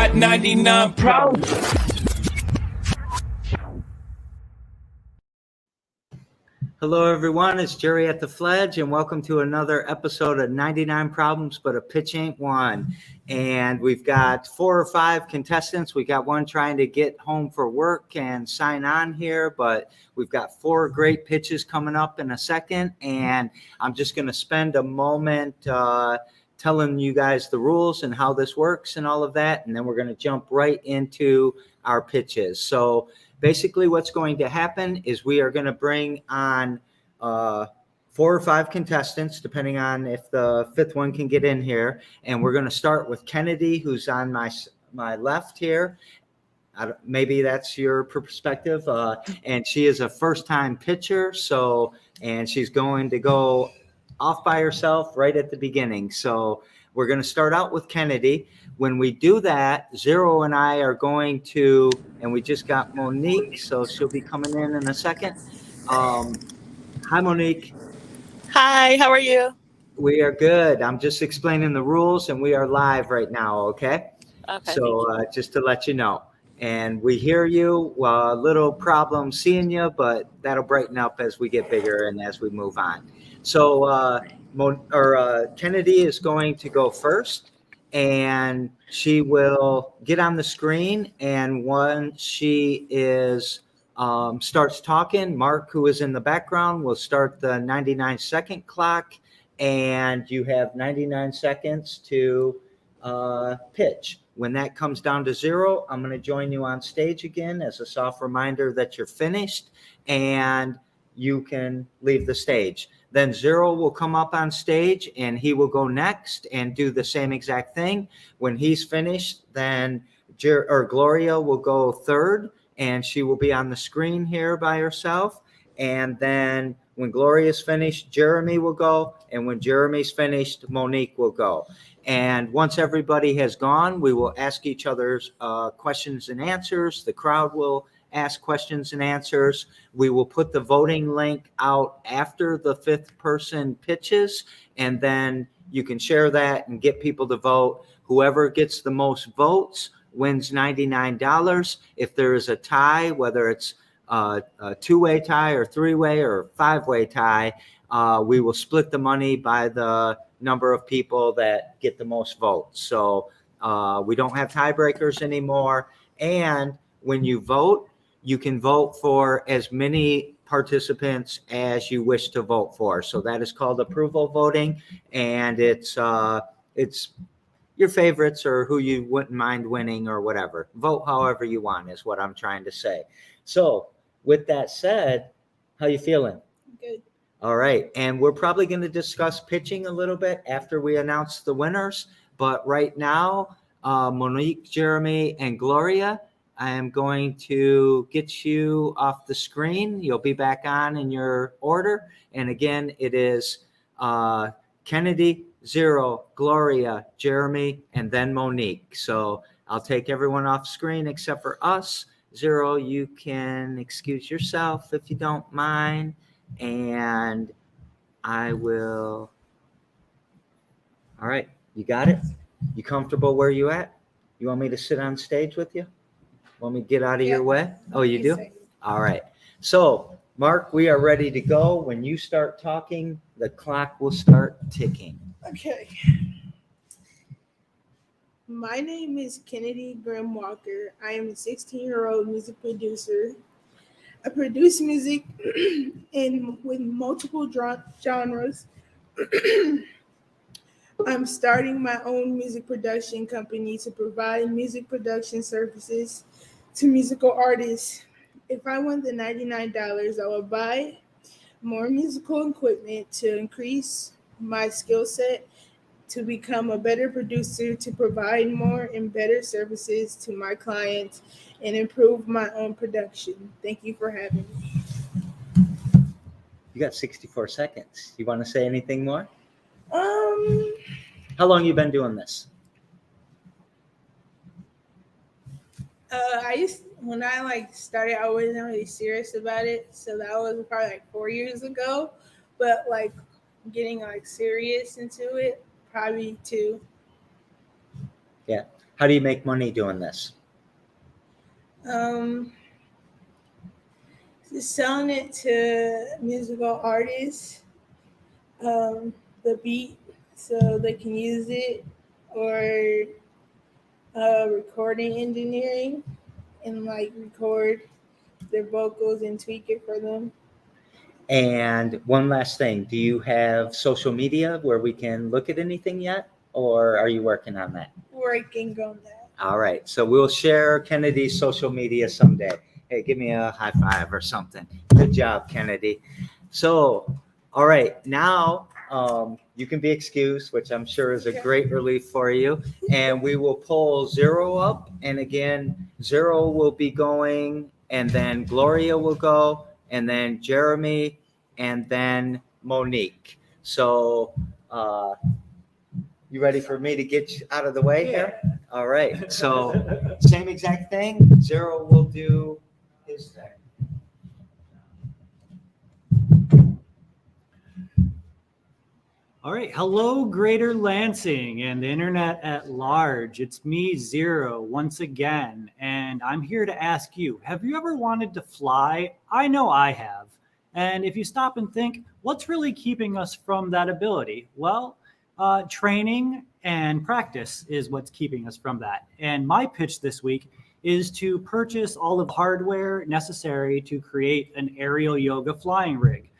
got 99 problems. Hello, everyone. It's Jerry at the Fledge, and welcome to another episode of 99 Problems, but a Pitch Ain't One. And we've got 4 or 5 contestants. We got one trying to get home for work and sign on here, but we've got 4 great pitches coming up in a second. And I'm just going to spend a moment telling you guys the rules and how this works and all of that. And then we're going to jump right into our pitches. So basically what's going to happen is we are going to bring on 4 or 5 contestants, depending on if the 5th one can get in here. And we're going to start with Kennedy, who's on my left here. Maybe that's your perspective. And she is a first-time pitcher. And she's going to go off by herself right at the beginning. So we're going to start out with Kennedy. When we do that, Zero and I are going to, and we just got Monique, so she'll be coming in a second. Hi, Monique. Hi, how are you? We are good. I'm just explaining the rules, and we are live right now, okay? Okay. So just to let you know. And we hear you. A little problem seeing you, but that'll brighten up as we get bigger and as we move on. So Kennedy is going to go first, and she will get on the screen. And once she is starts talking, Mark, who is in the background, will start the 99-second clock, and you have 99 seconds to pitch. When that comes down to 0, I'm going to join you on stage again as a soft reminder that you're finished, and you can leave the stage. Then 0 will come up on stage, and he will go next and do the same exact thing. When he's finished, then Gloria will go third, and she will be on the screen here by herself. And then when Gloria's finished, Jeremy will go. And when Jeremy's finished, Monique will go. And once everybody has gone, we will ask each other's questions and answers. The crowd will ask questions and answers. We will put the voting link out after the 5th person pitches, and then you can share that and get people to vote. Whoever gets the most votes wins $99. If there is a tie, whether it's a 2-way tie or 3-way or 5-way tie, we will split the money by the number of people that get the most votes. So we don't have tiebreakers anymore. And when you vote, you can vote for as many participants as you wish to vote for. So that is called approval voting, and it's your favorites or who you wouldn't mind winning or whatever. Vote however you want is what I'm trying to say. So with that said, how you feeling? Good. All right. And we're probably going to discuss pitching a little bit after we announce the winners. But right now, Monique, Jeremy, and Gloria, I am going to get you off the screen. You'll be back on in your order. And again, it is Kennedy, 0, Gloria, Jeremy, and then Monique. So I'll take everyone off screen except for us. 0, you can excuse yourself if you don't mind. And I will. All right. You got it? You comfortable where you at? You want me to sit on stage with you? Want me to get out of your way? Oh, you do? All right. So, Mark, we are ready to go. When you start talking, the clock will start ticking. Okay. My name is Kennedy Graham Walker. I am a 16-year-old music producer. I produce music with multiple genres. I'm starting my own music production company to provide music production services to musical artists. If I won the $99, I would buy more musical equipment to increase my skill set, to become a better producer, to provide more and better services to my clients, and improve my own production. Thank you for having me. You got 64 seconds. You want to say anything more? How long you been doing this? When I started, I wasn't really serious about it, so that was probably 4 years ago. But getting serious into it, probably 2. Yeah. How do you make money doing this? Just selling it to musical artists, the beat, so they can use it, or recording engineering and like record their vocals and tweak it for them. And one last thing, do you have social media where we can look at anything yet, or are you working on that? Working on that. All right, so we'll share Kennedy's social media someday. Hey, give me a high five or something. Good job, Kennedy. So, all right, now you can be excused, which I'm sure is a great relief for you. And we will pull 0 up. And again, 0 will be going, and then Gloria will go, and then Jeremy, and then Monique. So, you ready for me to get you out of the way here? All right. So, same exact thing. 0 will do his thing. All right. Hello, Greater Lansing and the internet at large. It's me, 0, once again. And I'm here to ask you, have you ever wanted to fly? I know I have. And if you stop and think, what's really keeping us from that ability? Well, training and practice is what's keeping us from that. And my pitch this week is to purchase all of the hardware necessary to create an aerial yoga flying rig.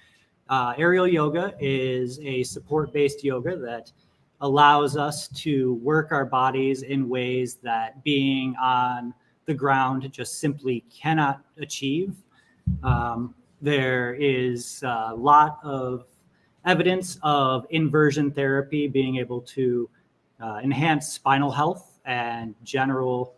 Aerial yoga is a support-based yoga that allows us to work our bodies in ways that being on the ground just simply cannot achieve. There is a lot of evidence of inversion therapy being able to enhance spinal health and general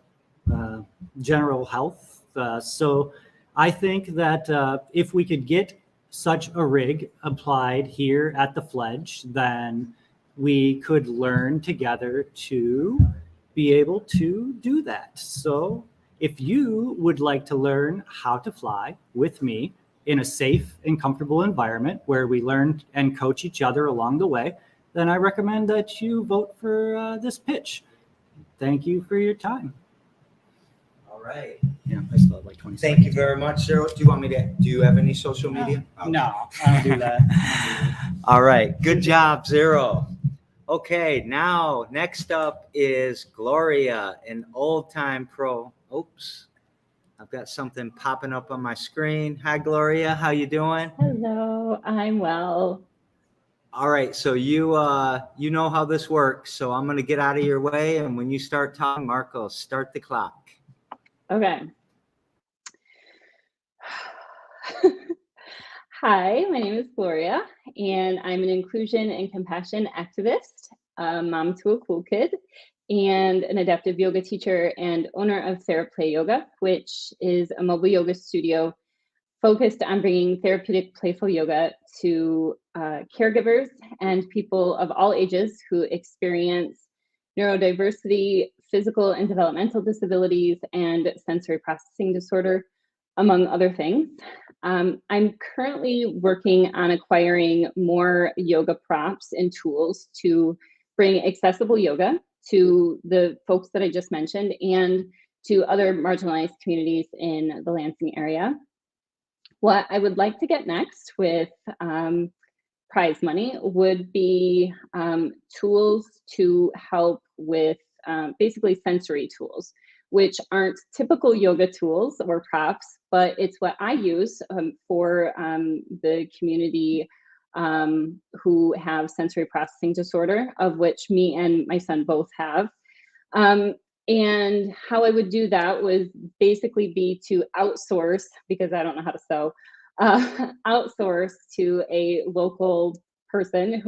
health. So I think that if we could get such a rig applied here at the Fledge, then we could learn together to be able to do that. So if you would like to learn how to fly with me in a safe and comfortable environment where we learn and coach each other along the way, then I recommend that you vote for this pitch. Thank you for your time. All right. Yeah, I still have like 20 Thank you very much, Zero. Do you have any social media? No, I don't do that. All right. Good job, 0. Okay, now next up is Gloria, an old-time pro. Oops. I've got something popping up on my screen. Hi, Gloria. How you doing? Hello, I'm well. All right. So you know how this works. So I'm going to get out of your way. And when you start talking, Marco, start the clock. Okay. Hi, my name is Gloria, and I'm an inclusion and compassion activist, mom to a cool kid, and an adaptive yoga teacher and owner of Theraplay Yoga, which is a mobile yoga studio focused on bringing therapeutic playful yoga to caregivers and people of all ages who experience neurodiversity, physical and developmental disabilities, and sensory processing disorder, among other things. I'm currently working on acquiring more yoga props and tools to bring accessible yoga to the folks that I just mentioned and to other marginalized communities in the Lansing area. What I would like to get next with prize money would be tools to help with basically sensory tools, which aren't typical yoga tools or props, but it's what I use for the community who have sensory processing disorder, of which me and my son both have. And how I would do that would basically be to outsource, because I don't know how to sew, outsource to a local person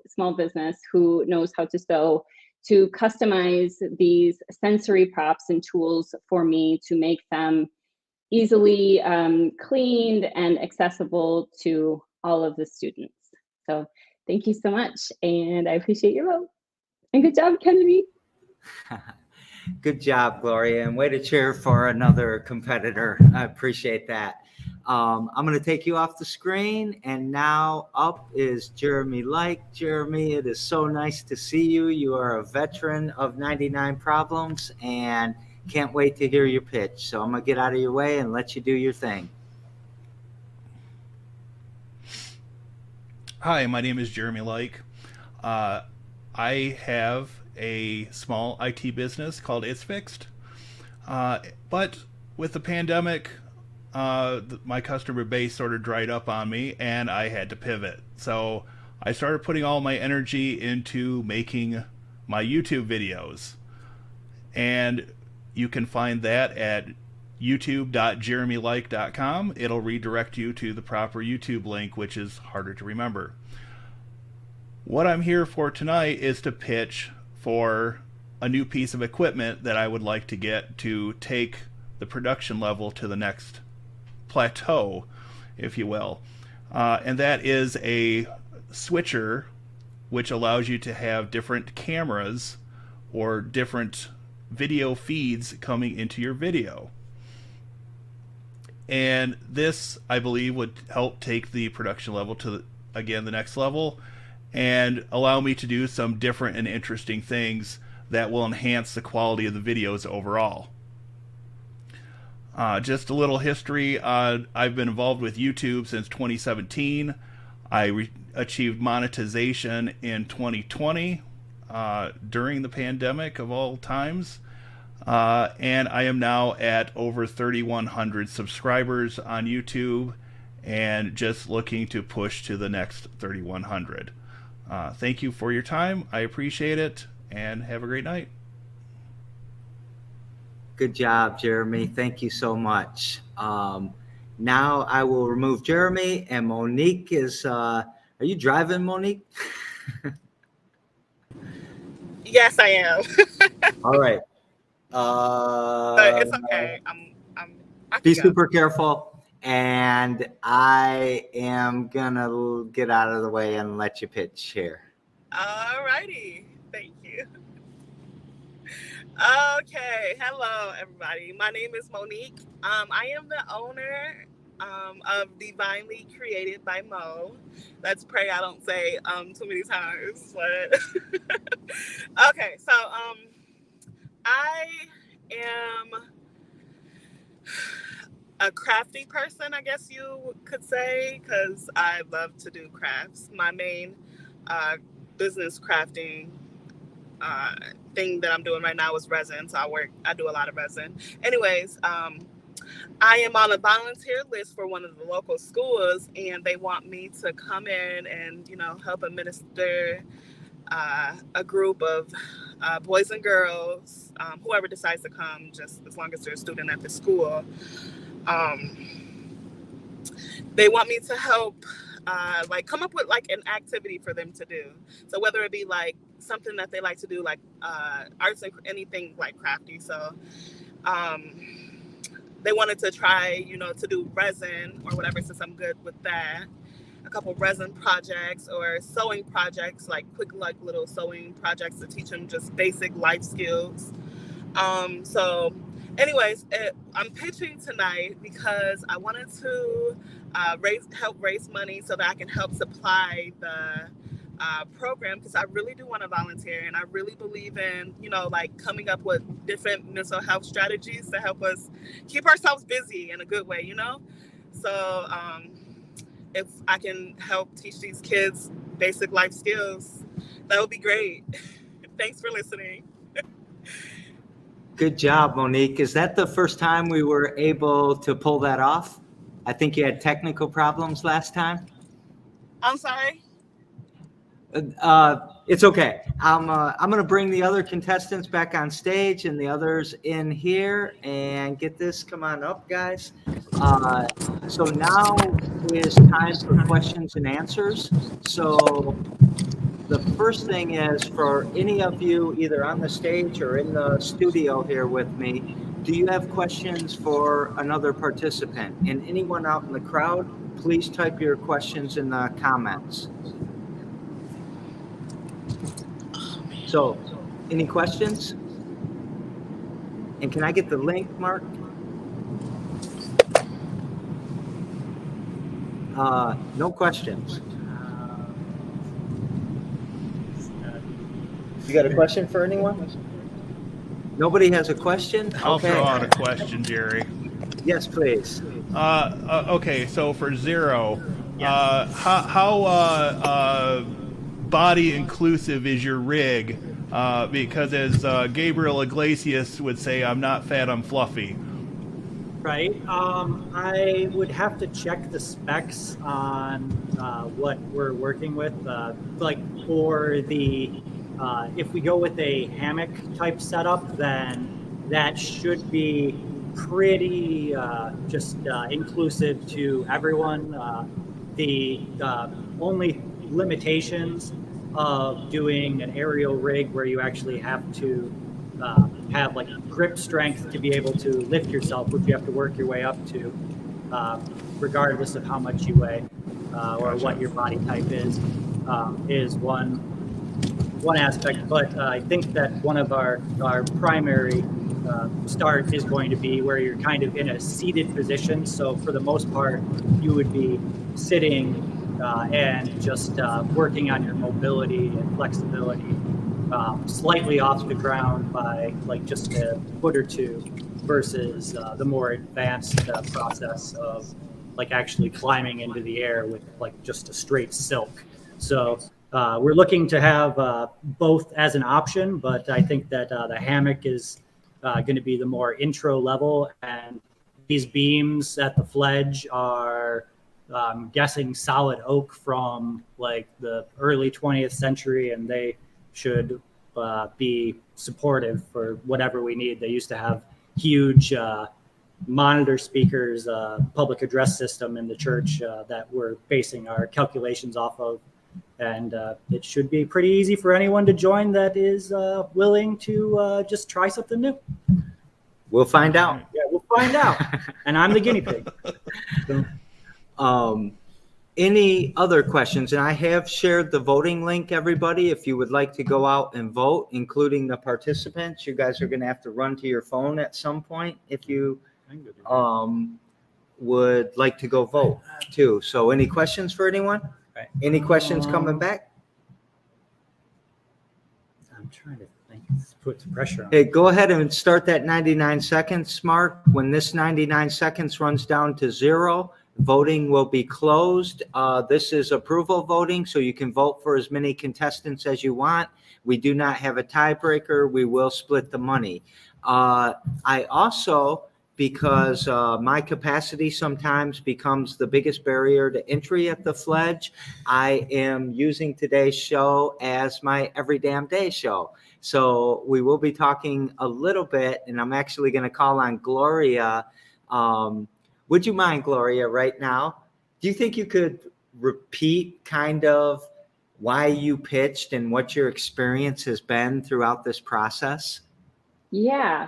small business who knows how to sew, to customize these sensory props and tools for me to make them easily cleaned and accessible to all of the students. So thank you so much, and I appreciate your vote. And good job, Kennedy. Good job, Gloria, and way to cheer for another competitor. I appreciate that. I'm going to take you off the screen, and now up is Jeremy Like. Jeremy, it is so nice to see you. You are a veteran of 99 Problems, and can't wait to hear your pitch. So I'm going to get out of your way and let you do your thing. Hi, my name is Jeremy Like. I have a small IT business called It's Fixed. But with the pandemic, my customer base sort of dried up on me and I had to pivot. So I started putting all my energy into making my YouTube videos. And you can find that at youtube.jeremylike.com. It'll redirect you to the proper YouTube link, which is harder to remember. What I'm here for tonight is to pitch for a new piece of equipment that I would like to get to take the production level to the next plateau, if you will. And that is a switcher which allows you to have different cameras or different video feeds coming into your video. And this, I believe, would help take the production level to, the next level and allow me to do some different and interesting things that will enhance the quality of the videos overall. Just a little history. I've been involved with YouTube since 2017. I achieved monetization in 2020 during the pandemic of all times. And I am now at over 3,100 subscribers on YouTube and just looking to push to the next 3,100. Thank you for your time. I appreciate it, and have a great night. Good job, Jeremy. Thank you so much. Now I will remove Jeremy, and Monique is, are you driving, Monique? Yes, I am. All right. But it's okay. I Be can go. super careful, and I am gonna get out of the way and let you pitch here. All righty. Thank you. Okay. Hello, everybody. My name is Monique. I am the owner of Divinely Created by Mo. Let's pray I don't say too many times. But okay, so I am a crafty person, I guess you could say, because I love to do crafts. My main business crafting thing that I'm doing right now is resin. So I do a lot of resin. Anyways, I am on a volunteer list for one of the local schools, and they want me to come in and, help administer a group of boys and girls, whoever decides to come, just as long as they're a student at the school. They want me to help come up with an activity for them to do. So whether it be something that they like to do, arts and anything crafty. So they wanted to try, to do resin or whatever, since I'm good with that. A couple resin projects or sewing projects, quick little sewing projects to teach them just basic life skills. So anyways, I'm pitching tonight because I wanted to help raise money so that I can help supply the program, because I really do want to volunteer, and I really believe in, coming up with different mental health strategies to help us keep ourselves busy in a good way, So if I can help teach these kids basic life skills, that would be great. Thanks for listening. Good job, Monique. Is that the first time we were able to pull that off? I think you had technical problems last time. I'm sorry. It's okay. I'm going to bring the other contestants back on stage and the others in here and get this. Come on up, guys. So now is time for questions and answers. So the first thing is, for any of you either on the stage or in the studio here with me, do you have questions for another participant? And anyone out in the crowd, please type your questions in the comments. So, any questions? And can I get the link, Mark? No questions. You got a question for anyone? Nobody has a question? I'll throw out a question, Jerry. Yes, please. Okay, so for Zero, Yes. how body inclusive is your rig? Because as Gabriel Iglesias would say, I'm not fat, I'm fluffy. Right. I would have to check the specs on what we're working with. Like for the, if we go with a hammock type setup, then that should be pretty just inclusive to everyone. The only limitations of doing an aerial rig where you actually have to have like grip strength to be able to lift yourself, which you have to work your way up to, regardless of how much you weigh or what your body type is one aspect. But I think that one of our primary start is going to be where you're kind of in a seated position. So for the most part, you would be sitting and just working on your mobility and flexibility. Slightly off the ground by like just a foot or two versus the more advanced process of like actually climbing into the air with like just a straight silk. So we're looking to have both as an option, but I think that the hammock is going to be the more intro level, and these beams at the Fledge are guessing solid oak from like the early 20th century, and they should be supportive for whatever we need. They used to have huge monitor speakers, public address system in the church that we're basing our calculations off of. And it should be pretty easy for anyone to join that is willing to just try something new. We'll find out. Yeah, we'll find out. And I'm the guinea pig. So. Any other questions? And I have shared the voting link, everybody. If you would like to go out and vote, including the participants, you guys are going to have to run to your phone at some point if you would like to go vote too. So any questions for anyone? Right. Any questions coming back? I'm trying to think. Put some pressure on. Hey, go ahead and start that 99 seconds mark. When this 99 seconds runs down to 0, voting will be closed. This is approval voting, so you can vote for as many contestants as you want. We do not have a tiebreaker. We will split the money. I also, because my capacity sometimes becomes the biggest barrier to entry at the Fledge, I am using today's show as my every damn day show. So we will be talking a little bit, and I'm actually going to call on Gloria. Would you mind, Gloria, right now? Do you think you could repeat kind of why you pitched and what your experience has been throughout this process? Yeah.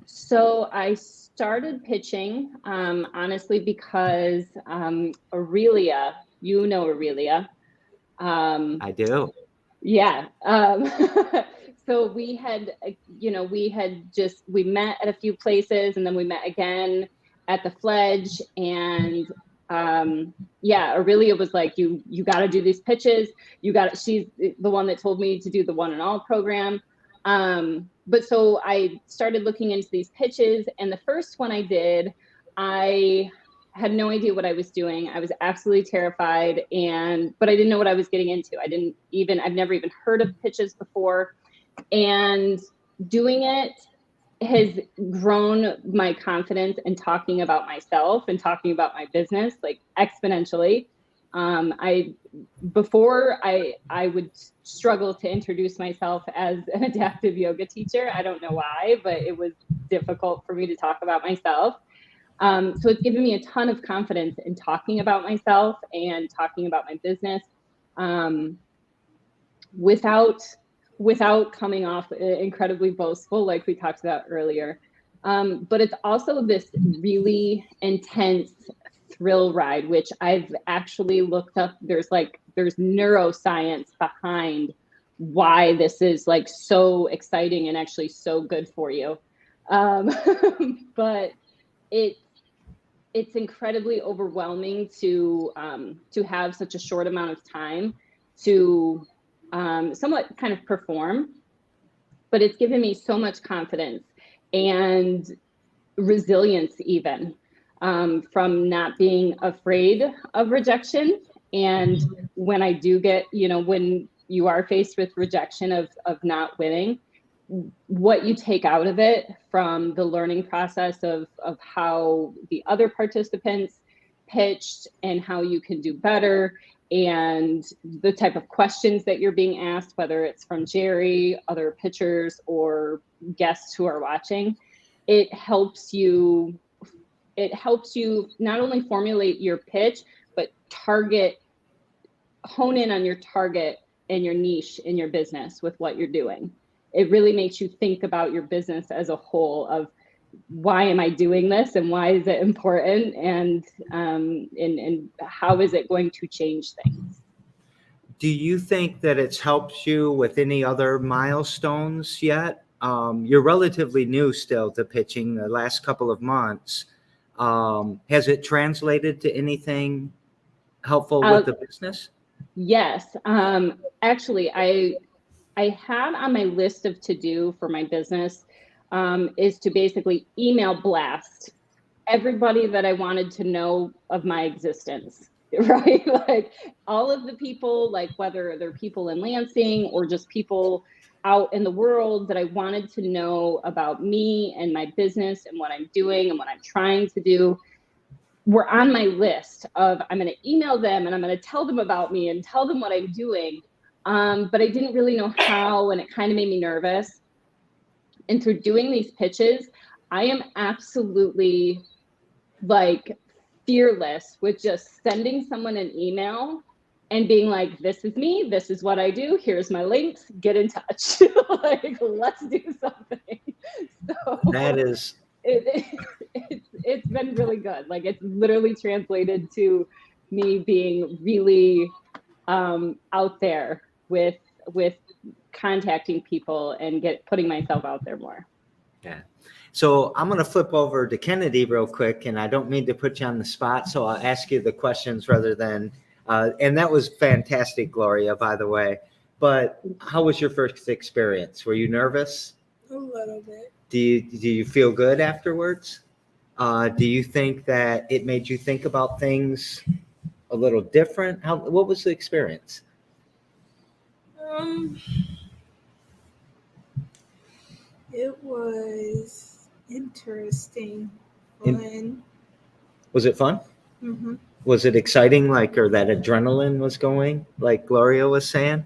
So I started pitching, honestly, because Aurelia, you know Aurelia. I do. Yeah. So we had, we met at a few places, and then we met again at the Fledge, and Aurelia was like, you got to do these pitches. She's the one that told me to do the One and All program. But so I started looking into these pitches, and the first one I did, I had no idea what I was doing. I was absolutely terrified, but I didn't know what I was getting into. I've never even heard of pitches before. And doing it has grown my confidence in talking about myself and talking about my business like exponentially. Before I would struggle to introduce myself as an adaptive yoga teacher. I don't know why, but it was difficult for me to talk about myself. So it's given me a ton of confidence in talking about myself and talking about my business without coming off incredibly boastful, like we talked about earlier. But it's also this really intense thrill ride, which I've actually looked up. There's neuroscience behind why this is like so exciting and actually so good for you. But it's it's incredibly overwhelming to have such a short amount of time to somewhat kind of perform, but it's given me so much confidence and resilience even, from not being afraid of rejection. And when I do get, when you are faced with rejection of not winning, what you take out of it from the learning process of how the other participants pitched and how you can do better, and the type of questions that you're being asked, whether it's from Jerry, other pitchers, or guests who are watching, it helps you not only formulate your pitch, but hone in on your target and your niche in your business with what you're doing. It really makes you think about your business as a whole of, why am I doing this, and why is it important, and how is it going to change things? Do you think that it's helped you with any other milestones yet? You're relatively new still to pitching, the last couple of months. Has it translated to anything helpful with the business? Yes. Actually, I have on my list of to-do for my business is to basically email blast everybody that I wanted to know of my existence, right? Like all of the people, like whether they're people in Lansing or just people out in the world that I wanted to know about me and my business and what I'm doing and what I'm trying to do, were on my list of, I'm going to email them and I'm going to tell them about me and tell them what I'm doing. But I didn't really know how, and it kind of made me nervous. And through doing these pitches, I am absolutely like fearless with just sending someone an email and being like, this is me, this is what I do, here's my links, get in touch. Like, let's do something. So That is, it's been really good. Like, it's literally translated to me being really out there with contacting people and putting myself out there more. yeah. So I'm going to flip over to Kennedy real quick, and I don't mean to put you on the spot, so I'll ask you the questions rather than, and that was fantastic, Gloria, by the way. But how was your first experience? Were you nervous? A little bit. Do you feel good afterwards? Do you think that it made you think about things a little different? What was the experience? It was interesting. Fun. Was it fun? Mm-hmm. Was it exciting, or that adrenaline was going, like Gloria was saying?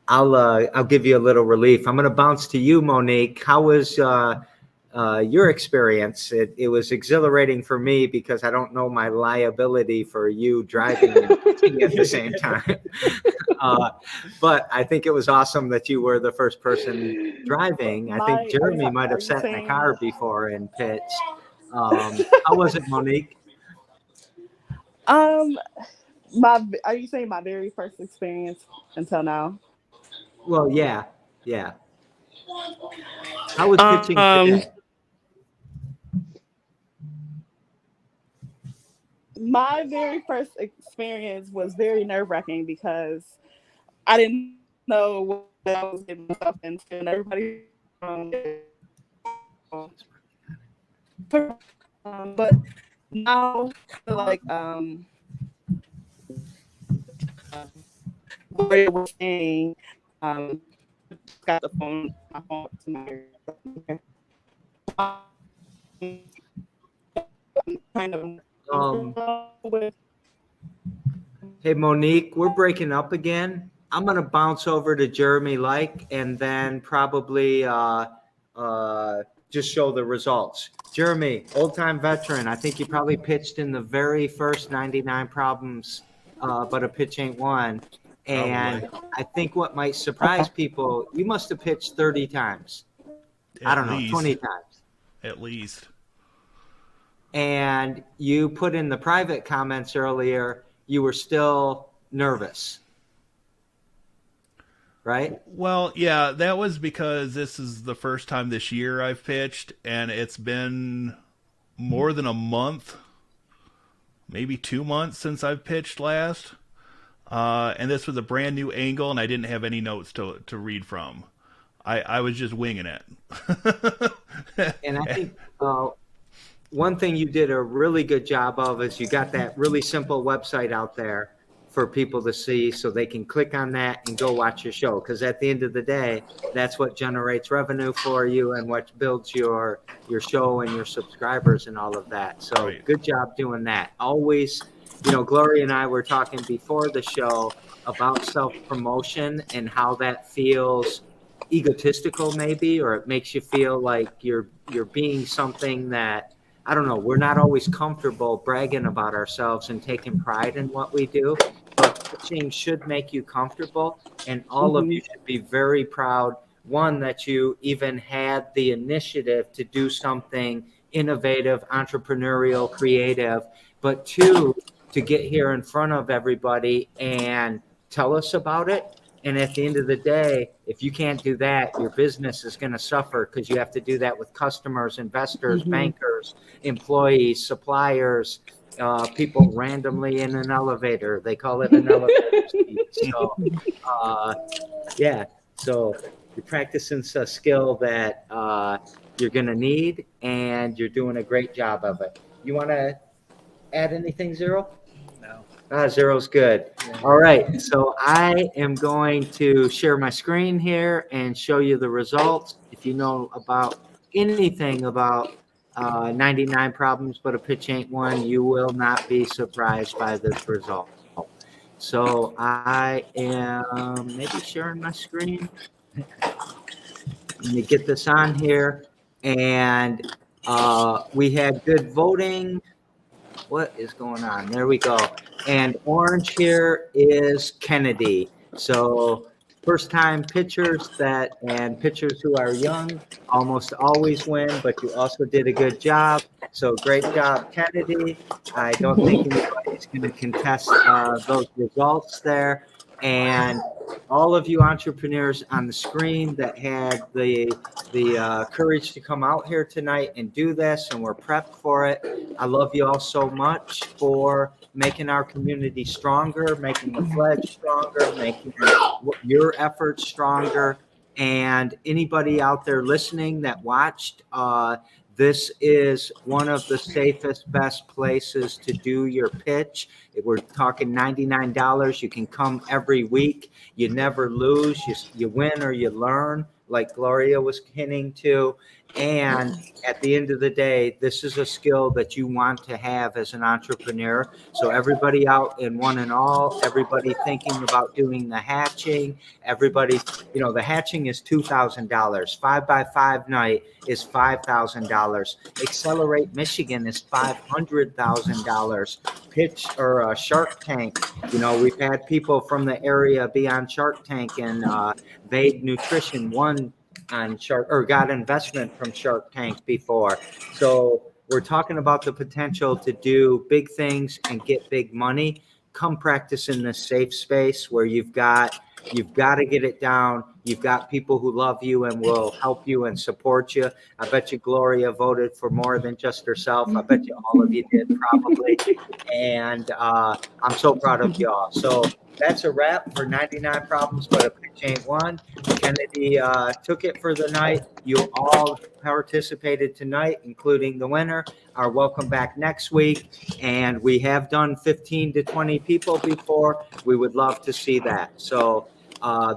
I'll give you a little relief. I'm going to bounce to you, Monique. How was your experience? It was exhilarating for me because I don't know my liability for you driving and pitching at the same time. But I think it was awesome that you were the first person driving. I think Jeremy might have sat in a car before and pitched. How was it, Monique? Are you saying my very first experience until now? Well, yeah. How was pitching today? My very first experience was very nerve-wracking because I didn't know what I was getting myself into, and everybody. But now, like Gloria was saying, got my phone to my kind of. Hey, Monique, we're breaking up again. I'm going to bounce over to Jeremy and then probably just show the results. Jeremy, old-time veteran. I think you probably pitched in the very first 99 problems, but a pitch ain't one. And I think what might surprise people, you must have pitched 30 times. I don't know, 20 times. At least. And you put in the private comments earlier, you were still nervous, right? Well, yeah, that was because this is the first time this year I've pitched, and it's been more than a month maybe 2 months since I've pitched last. And this was a brand new angle, and I didn't have any notes to read from. I was just winging it. And I think one thing you did a really good job of is you got that really simple website out there for people to see so they can click on that and go watch your show. Because at the end of the day, that's what generates revenue for you and what builds your show and your subscribers and all of that. So Right. Good job doing that. Always, Gloria and I were talking before the show about self-promotion and how that feels egotistical maybe, or it makes you feel like you're being something that, I don't know, we're not always comfortable bragging about ourselves and taking pride in what we do, but pitching should make you comfortable, and all of you should be very proud, one, that you even had the initiative to do something innovative, entrepreneurial, creative, but two, to get here in front of everybody and tell us about it. And at the end of the day, if you can't do that, your business is going to suffer, because you have to do that with customers, investors, bankers, employees, suppliers, people randomly in an elevator. They call it an elevator speech. So, yeah. So you're practicing a skill that you're going to need, and you're doing a great job of it. You want to add anything, Zero? Zero's good. All right, so I am going to share my screen here and show you the results. If you know about anything about 99 problems, but a pitch ain't one, you will not be surprised by this result. So I am maybe sharing my screen. Let me get this on here. And we had good voting. What is going on? There we go. And orange here is Kennedy. So first time pitchers and pitchers who are young almost always win, but you also did a good job. So great job, Kennedy. I don't think anybody's going to contest those results there. And all of you entrepreneurs on the screen that had the courage to come out here tonight and do this, and we're prepped for it. I love you all so much for making our community stronger, making the Fledge stronger, making your efforts stronger. And anybody out there listening that watched, this is one of the safest, best places to do your pitch. We're talking $99. You can come every week. You never lose. You win or you learn, like Gloria was hinting to. And at the end of the day, this is a skill that you want to have as an entrepreneur. So everybody out in one and all, everybody thinking about doing the hatching, everybody, the hatching is $2,000. 5x5 night is $5,000. Accelerate Michigan is $500,000. Pitch or Shark Tank. We've had people from the area be on Shark Tank, and Vade Nutrition won on Shark, or got investment from Shark Tank before. So we're talking about the potential to do big things and get big money. Come practice in this safe space where you've got to get it down. You've got people who love you and will help you and support you. I bet you Gloria voted for more than just herself. I bet you all of you did, probably. And I'm so proud of y'all. So that's a wrap for 99 problems, but a pitch ain't one. Kennedy took it for the night. You all participated tonight, including the winner. Are welcome back next week. And we have done 15 to 20 people before. We would love to see that. So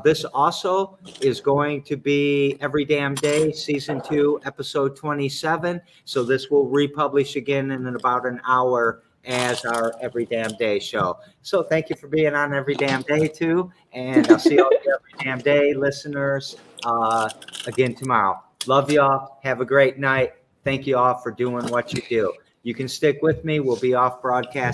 this also is going to be Every Damn Day, Season 2, Episode 27. So this will republish again in about an hour as our Every Damn Day show. So thank you for being on Every Damn Day too. And I'll see all the Every Damn Day listeners again tomorrow. Love y'all. Have a great night. Thank you all for doing what you do. You can stick with me. We'll be off broadcast